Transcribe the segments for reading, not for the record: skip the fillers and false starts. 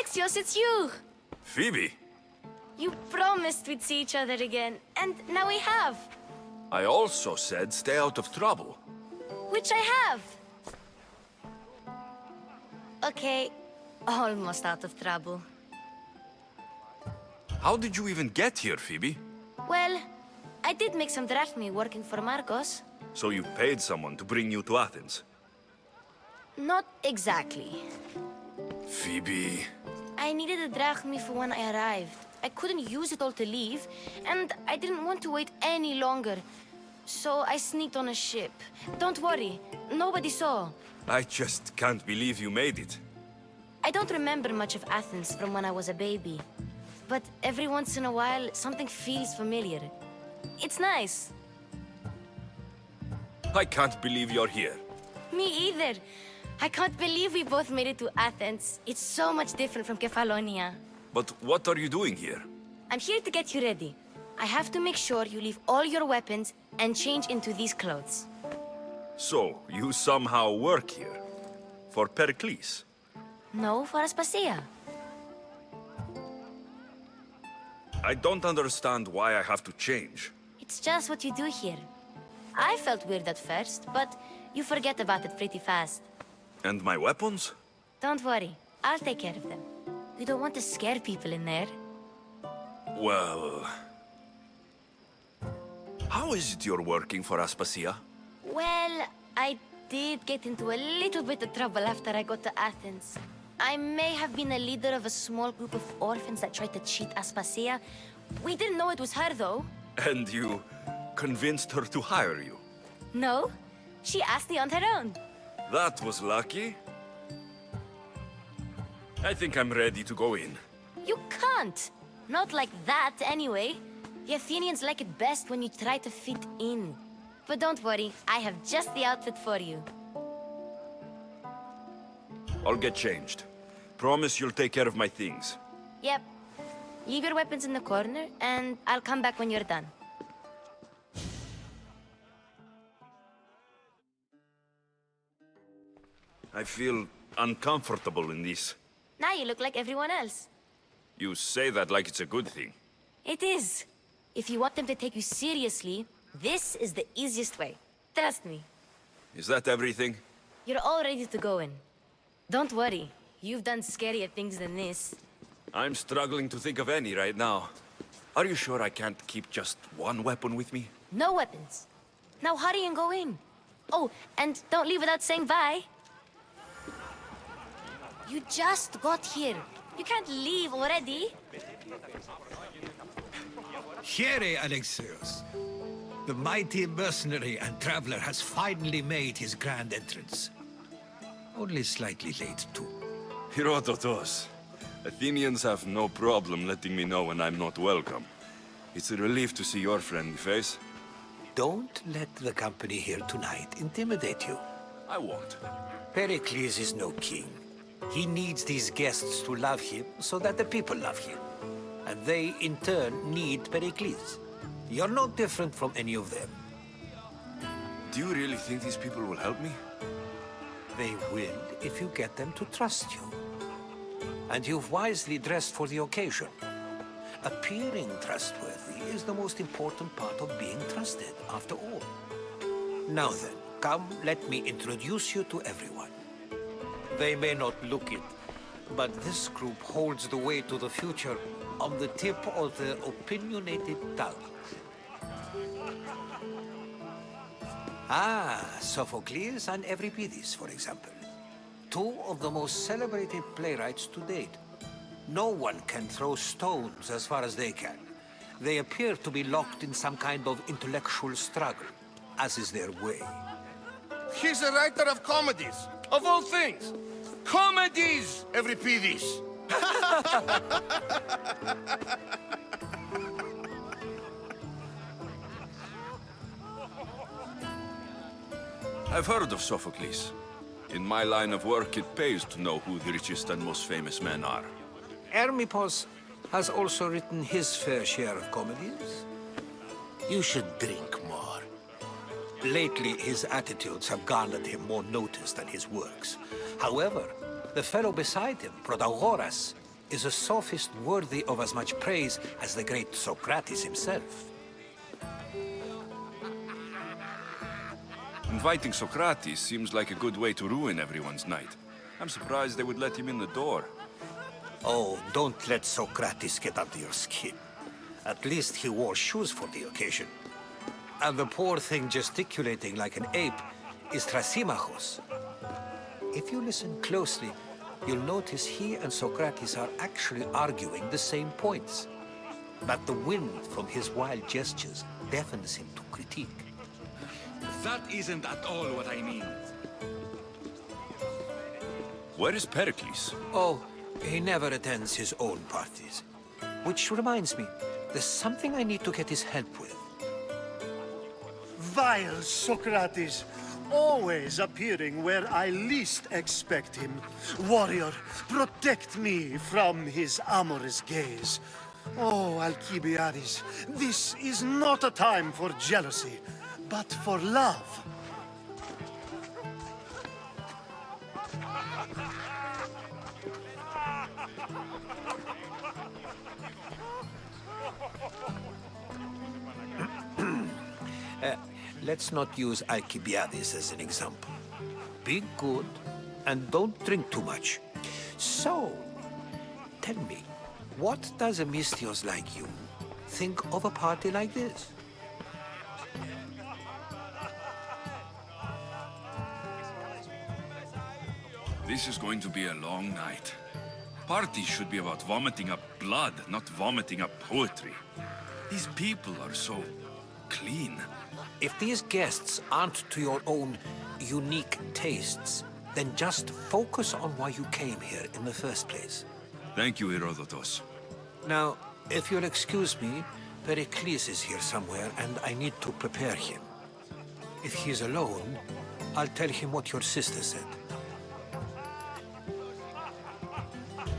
Alexios, it's you! Phoebe, You promised we'd see each other again, and now we have. I also said stay out of trouble. Which I have. Okay, almost out of trouble. How did you even get here, Phoebe? Well, I did make some drachmi working for Marcos. So you paid someone to bring you to Athens? Not exactly. Phoebe... I needed a drachmi for when I arrived. I couldn't use it all to leave, and I didn't want to wait any longer. So I sneaked on a ship. Don't worry, nobody saw. I just can't believe you made it. I don't remember much of Athens from when I was a baby. But every once in a while, something feels familiar. It's nice. I can't believe you're here. Me either. I can't believe we both made it to Athens. It's so much different from Kefalonia. But what are you doing here? I'm here to get you ready. I have to make sure you leave all your weapons and change into these clothes. So, you somehow work here? For Pericles? No, for Aspasia. I don't understand why I have to change. It's just what you do here. I felt weird at first, but you forget about it pretty fast. And my weapons? Don't worry, I'll take care of them. You don't want to scare people in there. Well... How is it you're working for Aspasia? Well, I did get into a little bit of trouble after I got to Athens. I may have been a leader of a small group of orphans that tried to cheat Aspasia. We didn't know it was her, though. And you convinced her to hire you? No, she asked me on her own. That was lucky. I think I'm ready to go in. You can't. Not like that, anyway. The Athenians like it best when you try to fit in. But don't worry, I have just the outfit for you. I'll get changed. Promise you'll take care of my things. Yep. Leave your weapons in the corner, and I'll come back when you're done. I feel uncomfortable in this. Now you look like everyone else. You say that like it's a good thing. It is. If you want them to take you seriously, this is the easiest way. Trust me. Is that everything? You're all ready to go in. Don't worry. You've done scarier things than this. I'm struggling to think of any right now. Are you sure I can't keep just one weapon with me? No weapons. Now hurry and go in. Oh, and don't leave without saying bye. You just got here. You can't leave already. Here, Alexios. The mighty mercenary and traveler has finally made his grand entrance. Only slightly late, too. Herodotos. Athenians have no problem letting me know when I'm not welcome. It's a relief to see your friendly face. Don't let the company here tonight intimidate you. I won't. Pericles is no king. He needs these guests to love him so that the people love him. And they, in turn, need Pericles. You're no different from any of them. Do you really think these people will help me? They will if you get them to trust you. And you've wisely dressed for the occasion. Appearing trustworthy is the most important part of being trusted, after all. Now then, come, let me introduce you to everyone. They may not look it, but this group holds the way to the future on the tip of their opinionated tongues. Ah, Sophocles and Euripides, for example. Two of the most celebrated playwrights to date. No one can throw stones as far as they can. They appear to be locked in some kind of intellectual struggle, as is their way. He's a writer of comedies, of all things. Comedies, Euripides. I've heard of Sophocles. In my line of work, it pays to know who the richest and most famous men are. Hermippos has also written his fair share of comedies. You should drink more. Lately, his attitudes have garnered him more notice than his works. However, the fellow beside him, Protagoras, is a sophist worthy of as much praise as the great Socrates himself. Inviting Socrates seems like a good way to ruin everyone's night. I'm surprised they would let him in the door. Oh, don't let Socrates get under your skin. At least he wore shoes for the occasion. And the poor thing gesticulating like an ape is Thrasymachos. If you listen closely, you'll notice he and Socrates are actually arguing the same points. But the wind from his wild gestures deafens him to critique. That isn't at all what I mean. Where is Pericles? Oh, he never attends his own parties. Which reminds me, there's something I need to get his help with. Vile Socrates, always appearing where I least expect him. Warrior, protect me from his amorous gaze. Oh, Alcibiades, this is not a time for jealousy, but for love. Let's not use Alcibiades as an example. Be good, and don't drink too much. So, tell me, what does a Mystios like you think of a party like this? This is going to be a long night. Parties should be about vomiting up blood, not vomiting up poetry. These people are so clean. If these guests aren't to your own unique tastes, then just focus on why you came here in the first place. Thank you, Herodotus. Now, if you'll excuse me, Pericles is here somewhere, and I need to prepare him. If he's alone, I'll tell him what your sister said.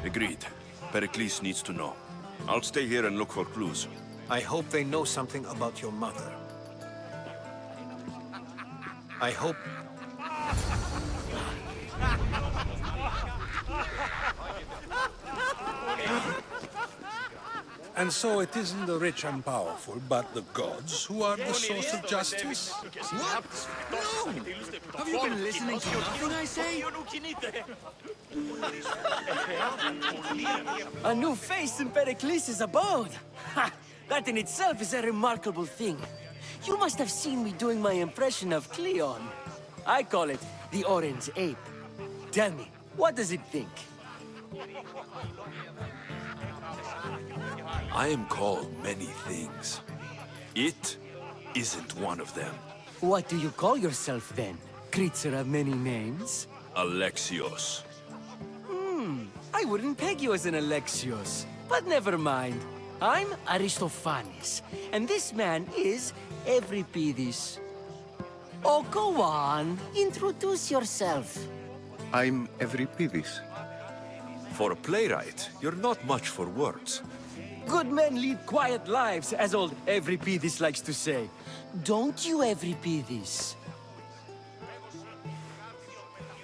Agreed. Pericles needs to know. I'll stay here and look for clues. I hope they know something about your mother. I hope... And so it isn't the rich and powerful, but the gods who are the source of justice? What? No! Have you been listening to nothing I say? A new face in Pericles' abode! Ha! That in itself is a remarkable thing. You must have seen me doing my impression of Cleon. I call it the Orange Ape. Tell me, what does it think? I am called many things. It isn't one of them. What do you call yourself then? Creature of many names? Alexios. I wouldn't peg you as an Alexios. But never mind. I'm Aristophanes, and this man is Euripides. Oh, go on. Introduce yourself. I'm Euripides. For a playwright, you're not much for words. Good men lead quiet lives, as old Euripides likes to say. Don't you, Euripides?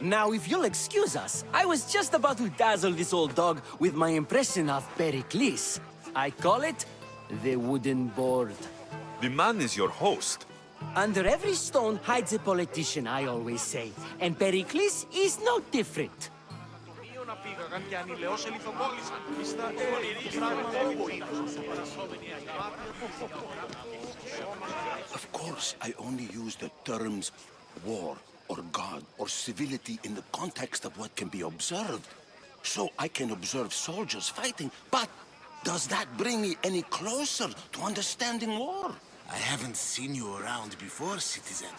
Now, if you'll excuse us, I was just about to dazzle this old dog with my impression of Pericles. I call it the wooden board. The man is your host. Under every stone hides a politician, I always say. And Pericles is no different. Of course, I only use the terms war or god or civility in the context of what can be observed. So I can observe soldiers fighting, but does that bring me any closer to understanding war? I haven't seen you around before, citizen.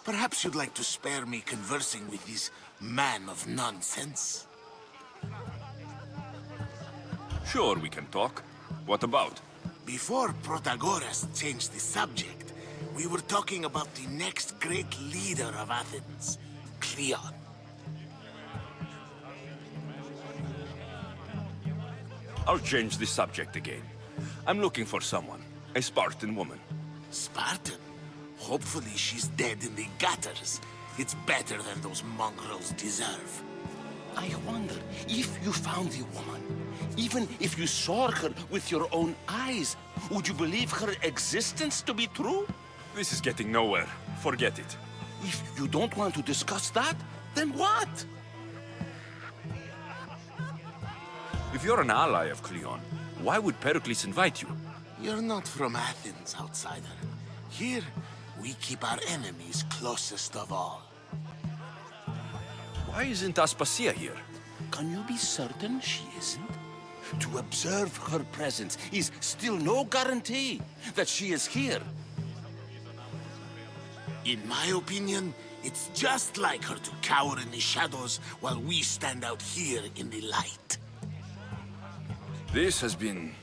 Perhaps you'd like to spare me conversing with this man of nonsense? Sure, we can talk. What about? Before Protagoras changed the subject, we were talking about the next great leader of Athens, Cleon. I'll change the subject again. I'm looking for someone. A Spartan woman. Spartan? Hopefully she's dead in the gutters. It's better than those mongrels deserve. I wonder, if you found the woman, even if you saw her with your own eyes, would you believe her existence to be true? This is getting nowhere. Forget it. If you don't want to discuss that, then what? If you're an ally of Cleon, why would Pericles invite you? You're not from Athens, outsider. Here, we keep our enemies closest of all. Why isn't Aspasia here? Can you be certain she isn't? To observe her presence is still no guarantee that she is here. In my opinion, it's just like her to cower in the shadows while we stand out here in the light. This has been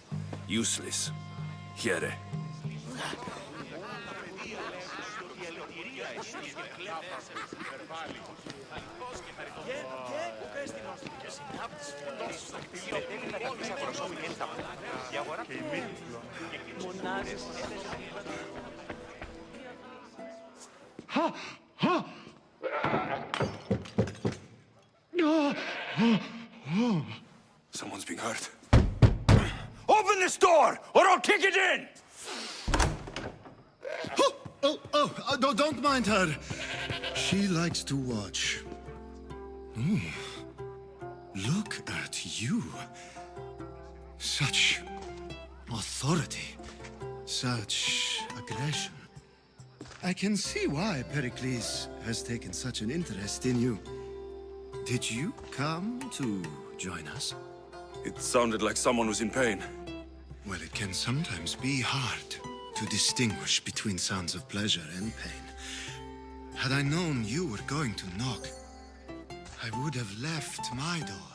useless. Here. Someone's being hurt. Open this door, or I'll kick it in! Don't mind her. She likes to watch. Look at you. Such authority. Such aggression. I can see why Pericles has taken such an interest in you. Did you come to join us? It sounded like someone was in pain. Well, it can sometimes be hard to distinguish between sounds of pleasure and pain. Had I known you were going to knock, I would have left my door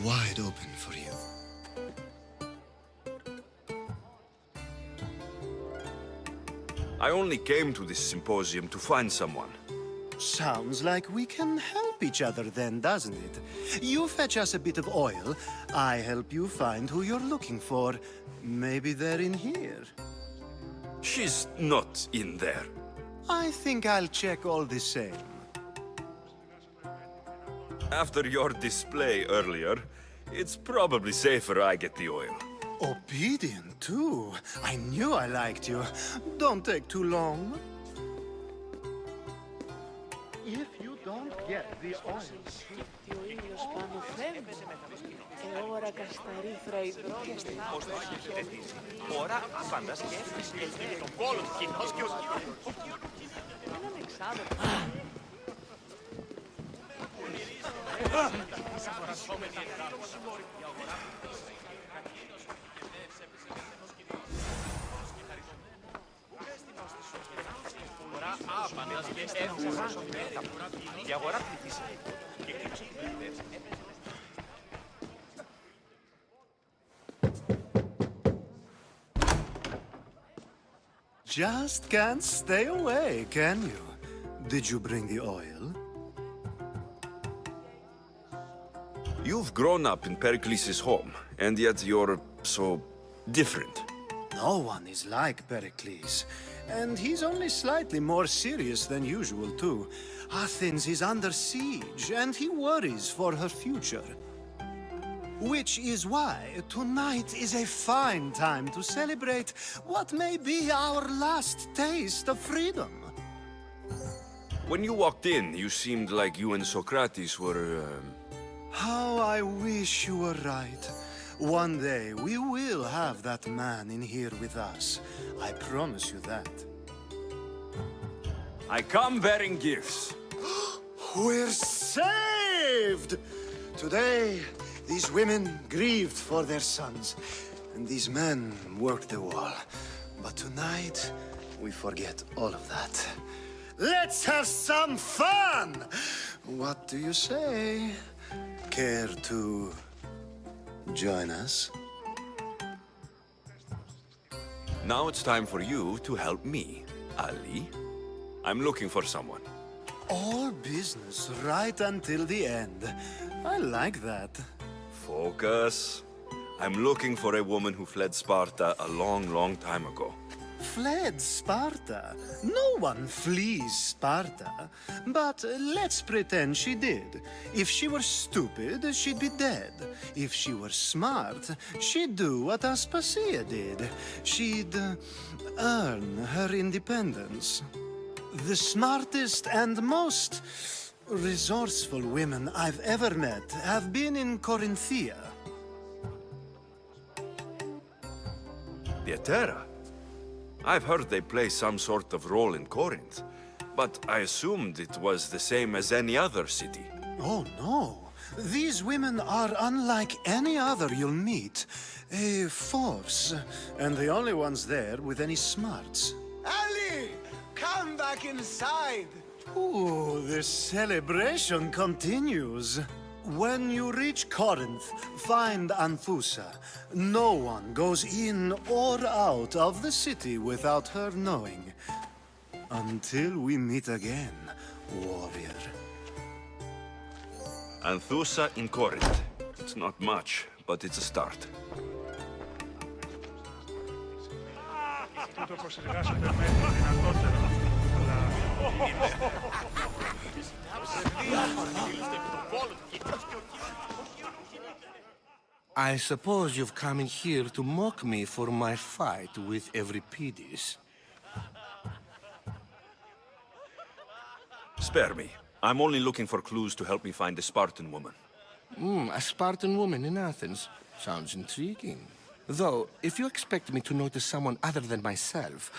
wide open for you. I only came to this symposium to find someone. Sounds like we can help each other then, doesn't it? You fetch us a bit of oil, I help you find who you're looking for. Maybe they're in here. She's not in there. I think I'll check all the same. After your display earlier, it's probably safer I get the oil. Obedient, too. I knew I liked you. Don't take too long. If you don't get the oil... Just can't stay away, can you? Did you bring the oil? You've grown up in Pericles' home, and yet you're so different. No one is like Pericles. And he's only slightly more serious than usual, too. Athens is under siege, and he worries for her future. Which is why tonight is a fine time to celebrate what may be our last taste of freedom. When you walked in, you seemed like you and Socrates were, How I wish you were right. One day we will have that man in here with us. I promise you that. I come bearing gifts. We're saved! Today, these women grieved for their sons, and these men worked the wall. But tonight, we forget all of that. Let's have some fun! What do you say? Care to join us? Now it's time for you to help me, Ali. I'm looking for someone. All business right until the end. I like that. Focus. I'm looking for a woman who fled Sparta a long, long time ago. fled Sparta. No one flees Sparta. But let's pretend she did. If she were stupid, she'd be dead. If she were smart, she'd do what Aspasia did. She'd earn her independence. The smartest and most resourceful women I've ever met have been in Corinthia. The Etera? I've heard they play some sort of role in Corinth, but I assumed it was the same as any other city. Oh, no. These women are unlike any other you'll meet. A force, and the only ones there with any smarts. Ali! Come back inside! Ooh, the celebration continues. When you reach Corinth, find Anthusa. No one goes in or out of the city without her knowing. Until we meet again, warrior. Anthusa in Corinth. It's not much, but it's a start. I suppose you've come in here to mock me for my fight with Euripides. Spare me. I'm only looking for clues to help me find a Spartan woman. A Spartan woman in Athens. Sounds intriguing. Though, if you expect me to notice someone other than myself,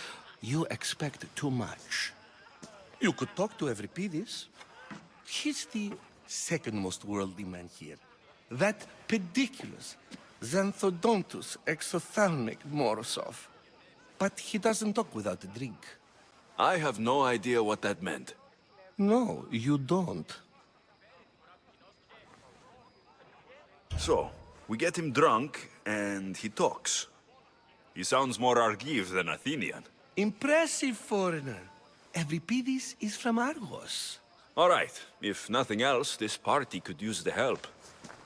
you expect too much. You could talk to Euripides. He's the second most worldly man here. That pediculous Xanthodontus exophthalmic Morosov. But he doesn't talk without a drink. I have no idea what that meant. No, you don't. So, we get him drunk, and he talks. He sounds more Argive than Athenian. Impressive, foreigner. Euripides is from Argos. All right. If nothing else, this party could use the help.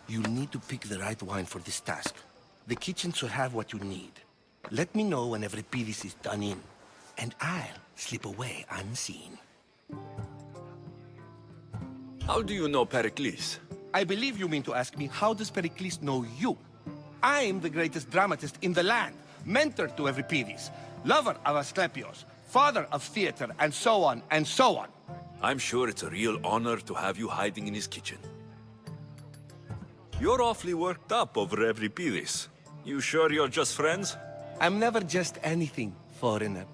You need to pick the right wine for this task. The kitchen should have what you need. Let me know when Euripides is done in, and I'll slip away unseen. How do you know Pericles? I believe you mean to ask me, how does Pericles know you? I'm the greatest dramatist in the land, mentor to Euripides, lover of Asclepios, father of theater, and so on, and so on. I'm sure it's a real honor to have you hiding in his kitchen. You're awfully worked up over Euripides. You sure you're just friends? I'm never just anything, foreigner.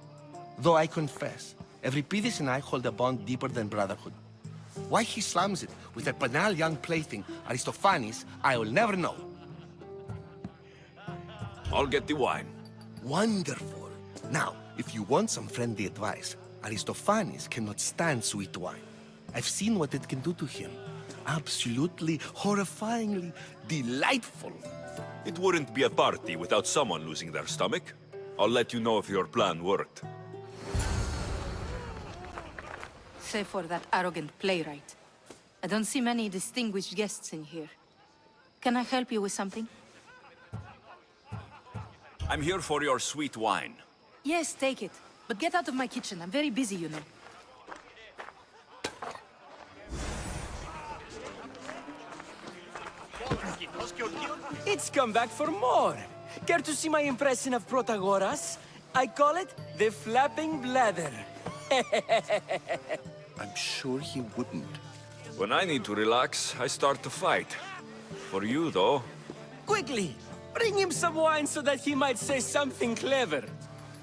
Though I confess, Euripides and I hold a bond deeper than brotherhood. Why he slams it with that banal young plaything, Aristophanes, I will never know. I'll get the wine. Wonderful. Now, if you want some friendly advice, Aristophanes cannot stand sweet wine. I've seen what it can do to him. Absolutely, horrifyingly delightful. It wouldn't be a party without someone losing their stomach. I'll let you know if your plan worked. Save for that arrogant playwright. I don't see many distinguished guests in here. Can I help you with something? I'm here for your sweet wine. Yes, take it. But get out of my kitchen. I'm very busy, you know. It's come back for more. Care to see my impression of Protagoras? I call it the flapping bladder. I'm sure he wouldn't. When I need to relax, I start to fight. For you, though... Quickly! Bring him some wine so that he might say something clever.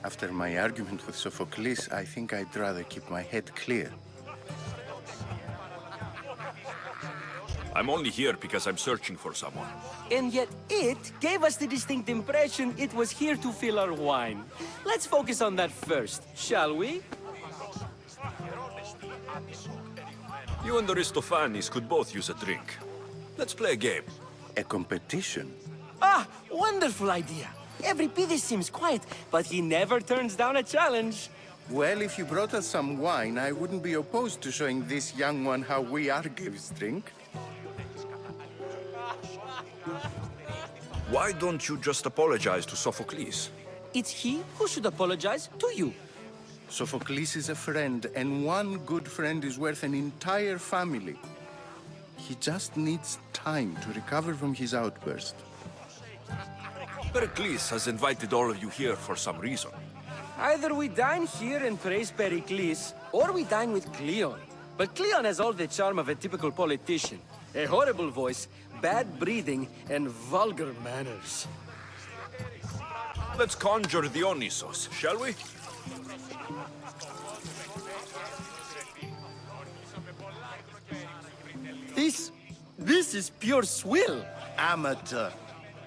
After my argument with Sophocles, I think I'd rather keep my head clear. I'm only here because I'm searching for someone. And yet it gave us the distinct impression it was here to fill our wine. Let's focus on that first, shall we? You and Aristophanes could both use a drink. Let's play a game. A competition? Ah, wonderful idea. Euripides seems quiet, but he never turns down a challenge. Well, if you brought us some wine, I wouldn't be opposed to showing this young one how we Argives drink. Why don't you just apologize to Sophocles? it's he who should apologize to you. Sophocles is a friend, and one good friend is worth an entire family. He just needs time to recover from his outburst. Pericles has invited all of you here for some reason. Either we dine here and praise Pericles, or we dine with Cleon. But Cleon has all the charm of a typical politician. A horrible voice, bad breeding, and vulgar manners. Let's conjure Dionysos, shall we? This is pure swill. Amateur.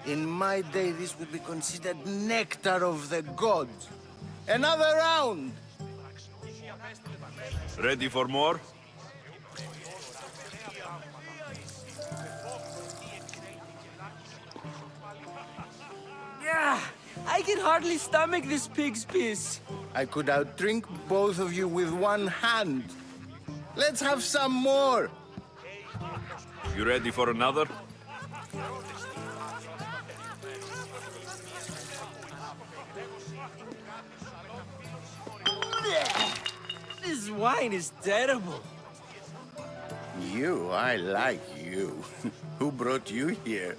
In my day, this would be considered nectar of the gods. Another round! Ready for more? Yeah, I can hardly stomach this pig's piss. I could outdrink both of you with one hand. Let's have some more! You ready for another? This wine is terrible. You, I like you. Who brought you here?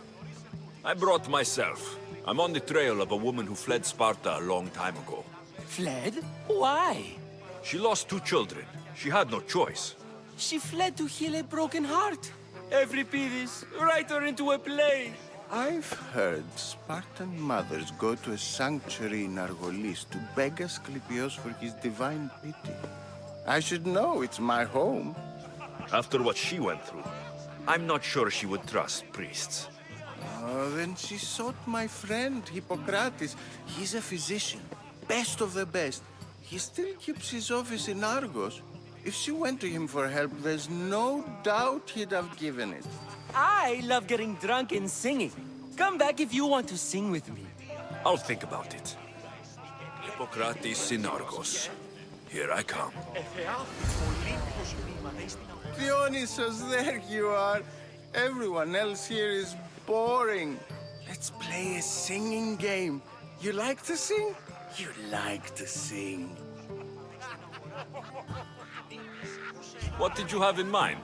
I brought myself. I'm on the trail of a woman who fled Sparta a long time ago. Fled? Why? She lost 2 children. She had no choice. She fled to heal a broken heart. Euripides, write her into a play. I've heard Spartan mothers go to a sanctuary in Argolis to beg Asclepios for his divine pity. I should know, it's my home. After what she went through, I'm not sure she would trust priests. Oh, then she sought my friend, Hippocrates. He's a physician, best of the best. He still keeps his office in Argos. If she went to him for help, there's no doubt he'd have given it. I love getting drunk and singing. Come back if you want to sing with me. I'll think about it. Hippocrates in Argos. Here I come. Dionysos, there you are. Everyone else here is boring. Let's play a singing game. You like to sing? You like to sing. What did you have in mind?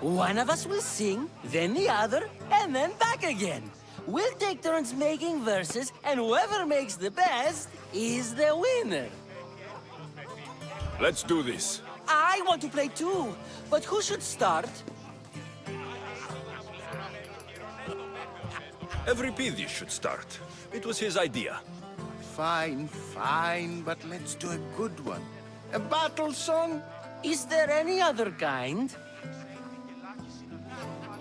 One of us will sing, then the other, and then back again. We'll take turns making verses, and whoever makes the best is the winner. Let's do this. I want to play too, but who should start? Euripides should start. It was his idea. Fine, fine, but let's do a good one. A battle song? Is there any other kind?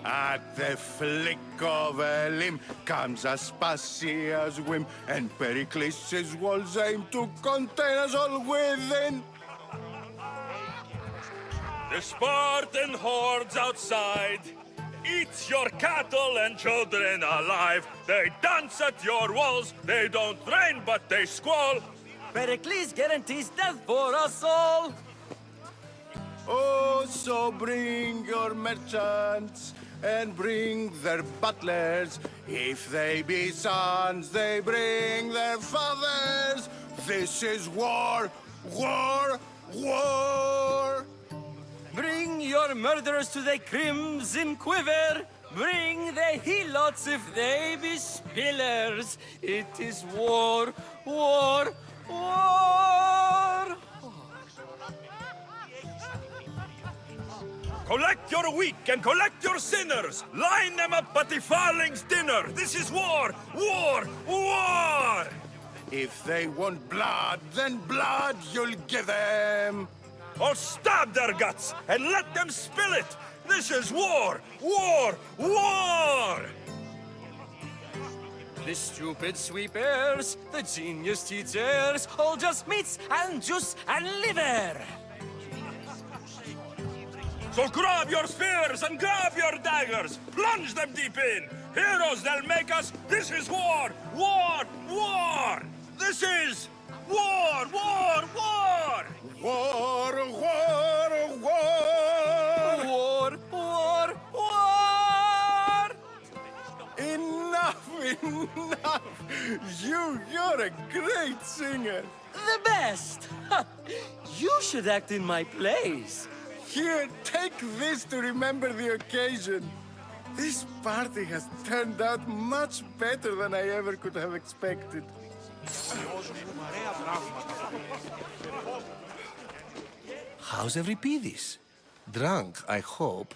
At the flick of a limb comes Aspasia's whim, and Pericles' walls aim to contain us all within. The Spartan hordes outside eats your cattle and children alive. They dance at your walls. They don't train, but they squall. Pericles guarantees death for us all. Oh, so bring your merchants and bring their butlers. If they be sons, they bring their fathers. This is war, war, war. Bring your murderers to the crimson quiver. Bring the helots if they be spillers. It is war, war, war. Collect your weak and collect your sinners. Line them up at the Farling's dinner. This is war, war, war. If they want blood, then blood you'll give them. Or stab their guts and let them spill it. This is war, war, war. The stupid sweepers, the genius teachers, all just meats and juice and liver. So grab your spears and grab your daggers. Plunge them deep in. Heroes they'll make us. This is war, war, war. This is war, war, war. War, war, war. War, war, war. Enough, enough. You're a great singer. The best! You should act in my plays. Here, take this to remember the occasion. This party has turned out much better than I ever could have expected. How's Euripides? Drunk, I hope.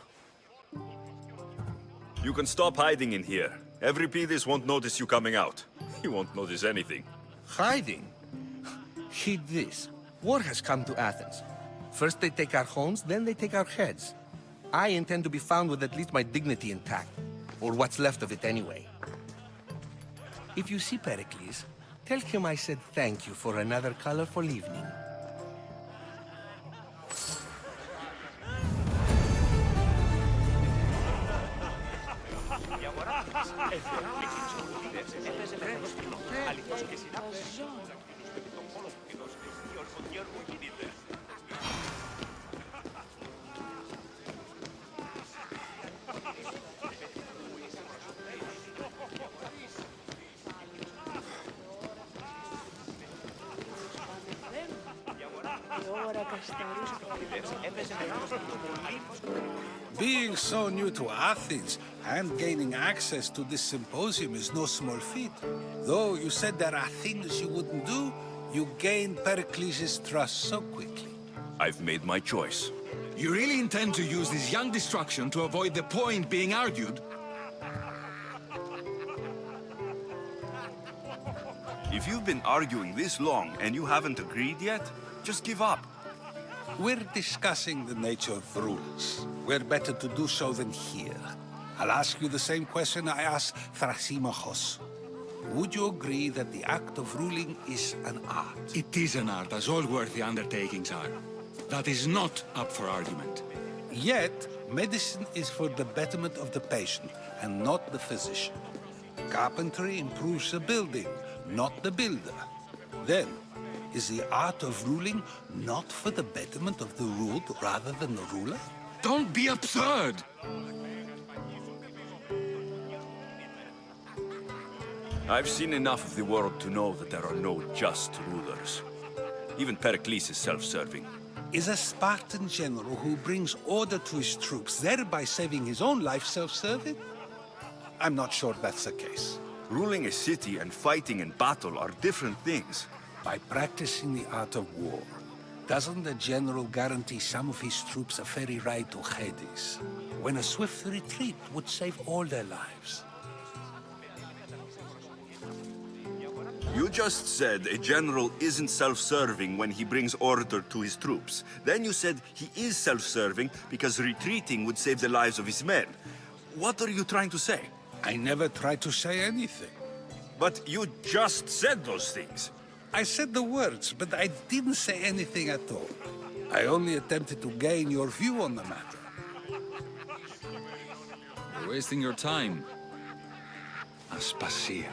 You can stop hiding in here. Euripides won't notice you coming out. He won't notice anything. Hiding? Heed this. War has come to Athens. First they take our homes, then they take our heads. I intend to be found with at least my dignity intact. Or what's left of it anyway. If you see Pericles, tell him I said thank you for another colorful evening. Being so new to Athens and gaining access to this symposium is no small feat. Though you said there are things you wouldn't do, you gained Pericles' trust so quickly. I've made my choice. You really intend to use this young destruction to avoid the point being argued? If you've been arguing this long and you haven't agreed yet, just give up. We're discussing the nature of rulers. Where better to do so than here? I'll ask you the same question I asked Thrasymachos. Would you agree that the act of ruling is an art? It is an art, as all worthy undertakings are. That is not up for argument. Yet, medicine is for the betterment of the patient, and not the physician. Carpentry improves the building, not the builder. Then, is the art of ruling not for the betterment of the ruled rather than the ruler? Don't be absurd! I've seen enough of the world to know that there are no just rulers. Even Pericles is self-serving. Is a Spartan general who brings order to his troops, thereby saving his own life, self-serving? I'm not sure that's the case. Ruling a city and fighting in battle are different things. By practicing the art of war, doesn't the general guarantee some of his troops a ferry ride to Hades, when a swift retreat would save all their lives? You just said a general isn't self-serving when he brings order to his troops. Then you said he is self-serving because retreating would save the lives of his men. What are you trying to say? I never tried to say anything. But you just said those things. I said the words, but I didn't say anything at all. I only attempted to gain your view on the matter. You're wasting your time. Aspasia.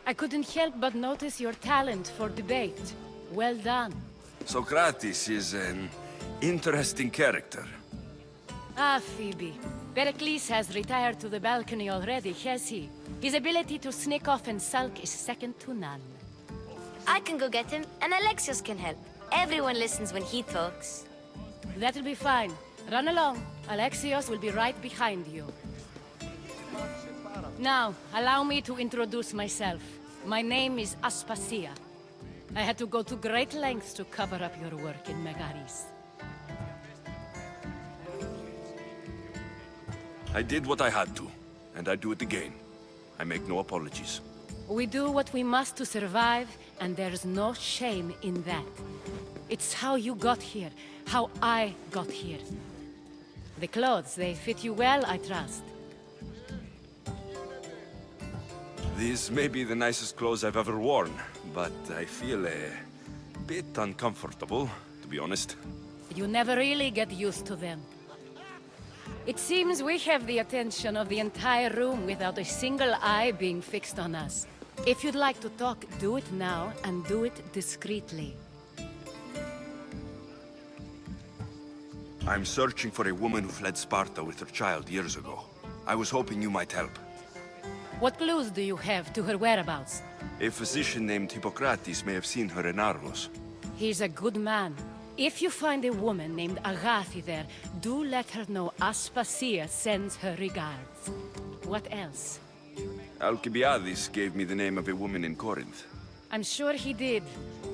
I couldn't help but notice your talent for debate. Well done. Socrates is an interesting character. Ah, Phoebe. Pericles has retired to the balcony already, has he? His ability to sneak off and sulk is second to none. I can go get him, and Alexios can help. Everyone listens when he talks. That'll be fine. Run along. Alexios will be right behind you. Now, allow me to introduce myself. My name is Aspasia. I had to go to great lengths to cover up your work in Megaris. I did what I had to, and I do it again. I make no apologies. We do what we must to survive, and there's no shame in that. It's how you got here, how I got here. The clothes, they fit you well, I trust. These may be the nicest clothes I've ever worn, but I feel a bit uncomfortable, to be honest. You never really get used to them. It seems we have the attention of the entire room without a single eye being fixed on us. If you'd like to talk, do it now, and do it discreetly. I'm searching for a woman who fled Sparta with her child years ago. I was hoping you might help. What clues do you have to her whereabouts? A physician named Hippocrates may have seen her in Argos. He's a good man. If you find a woman named Agathi there, do let her know Aspasia sends her regards. What else? Alcibiades gave me the name of a woman in Corinth. I'm sure he did.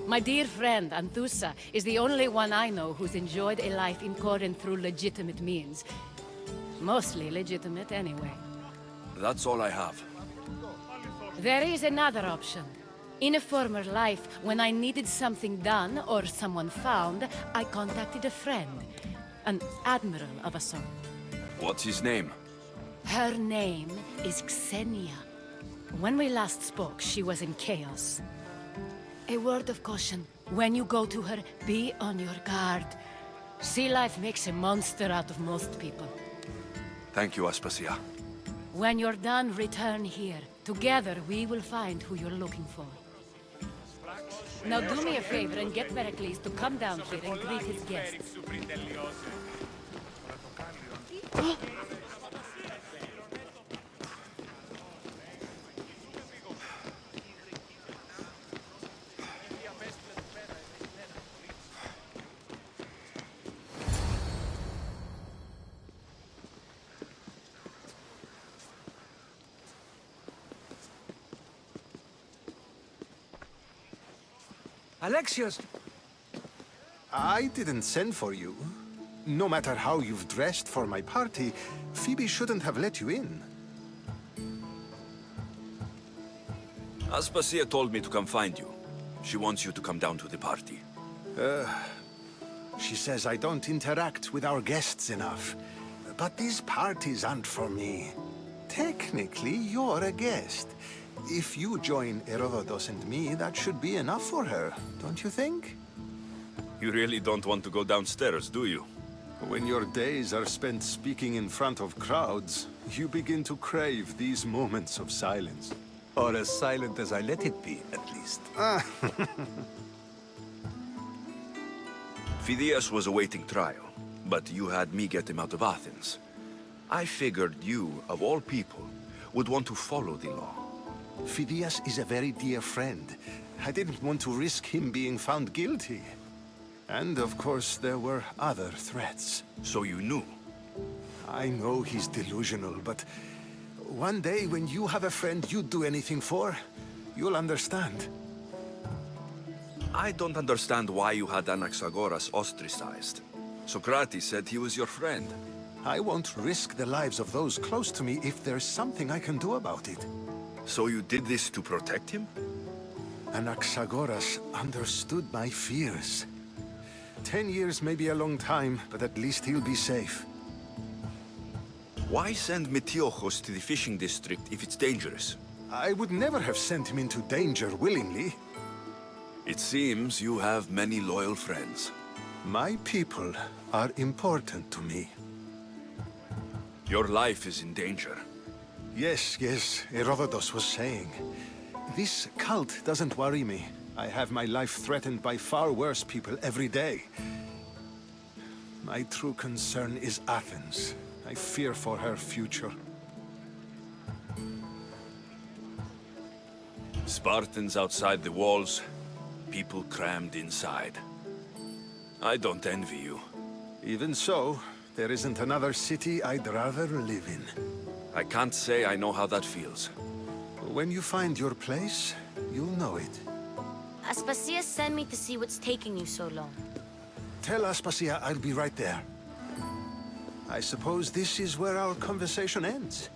My dear friend, Anthusa, is the only one I know who's enjoyed a life in Corinth through legitimate means. Mostly legitimate, anyway. That's all I have. There is another option. In a former life, when I needed something done or someone found, I contacted a friend. An admiral of a sort. What's his name? Her name is Xenia. When we last spoke, she was in chaos. A word of caution. When you go to her, be on your guard. Sea life makes a monster out of most people. Thank you, Aspasia. When you're done, return here. Together, we will find who you're looking for. Now do me a favor and get Pericles to come down here and greet his guests. Alexios! I didn't send for you. No matter how you've dressed for my party, Phoebe shouldn't have let you in. Aspasia told me to come find you. She wants you to come down to the party. She says I don't interact with our guests enough. But these parties aren't for me. Technically, you're a guest. If you join Herodotus and me, that should be enough for her, don't you think? You really don't want to go downstairs, do you? When your days are spent speaking in front of crowds, you begin to crave these moments of silence. Or as silent as I let it be, at least. Phidias was awaiting trial, but you had me get him out of Athens. I figured you, of all people, would want to follow the law. Phidias is a very dear friend. I didn't want to risk him being found guilty. And of course, there were other threats. So you knew? I know he's delusional, but one day when you have a friend you'd do anything for, you'll understand. I don't understand why you had Anaxagoras ostracized. Socrates said he was your friend. I won't risk the lives of those close to me if there's something I can do about it. So you did this to protect him? Anaxagoras understood my fears. 10 years may be a long time, but at least he'll be safe. Why send Metiochos to the fishing district if it's dangerous? I would never have sent him into danger willingly. It seems you have many loyal friends. My people are important to me. Your life is in danger. Yes, Herodotus was saying. This cult doesn't worry me. I have my life threatened by far worse people every day. My true concern is Athens. I fear for her future. Spartans outside the walls, people crammed inside. I don't envy you. Even so, there isn't another city I'd rather live in. I can't say I know how that feels. When you find your place, you'll know it. Aspasia sent me to see what's taking you so long. Tell Aspasia I'll be right there. I suppose this is where our conversation ends.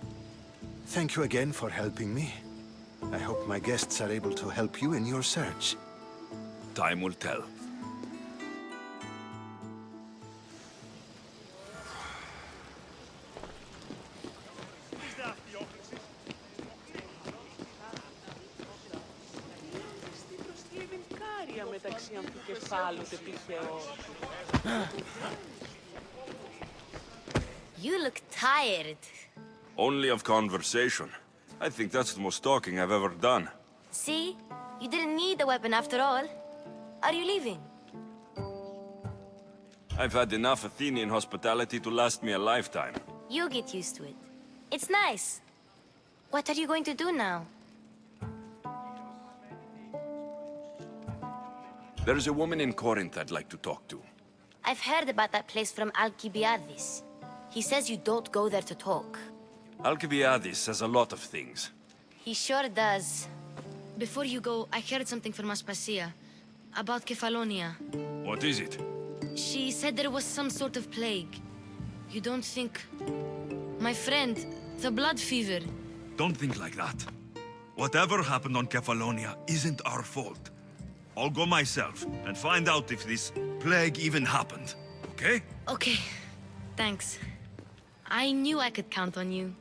Thank you again for helping me. I hope my guests are able to help you in your search. Time will tell. συνεργασία μεταξύ αμφικεφάλου και τυχαίου. You look tired. Only of conversation. I think that's the most talking I've ever done. See? You didn't need the weapon after all. Are you leaving? I've had enough Athenian hospitality to last me a lifetime. You get used to it. It's nice. What are you going to do now? There's a woman in Corinth I'd like to talk to. I've heard about that place from Alcibiades. He says you don't go there to talk. Alcibiades says a lot of things. He sure does. Before you go, I heard something from Aspasia. About Kefalonia. What is it? She said there was some sort of plague. You don't think... My friend, the blood fever. Don't think like that. Whatever happened on Kefalonia isn't our fault. I'll go myself and find out if this plague even happened, okay? Okay, thanks. I knew I could count on you.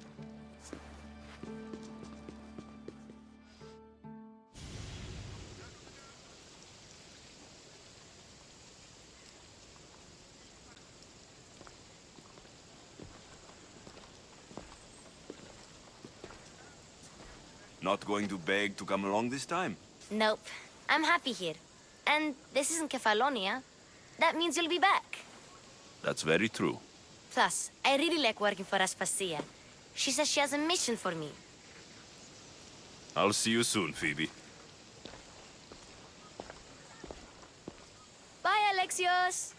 Not going to beg to come along this time? Nope. I'm happy here. And this isn't Kefalonia. That means you'll be back. That's very true. Plus, I really like working for Aspasia. She says she has a mission for me. I'll see you soon, Phoebe. Bye, Alexios!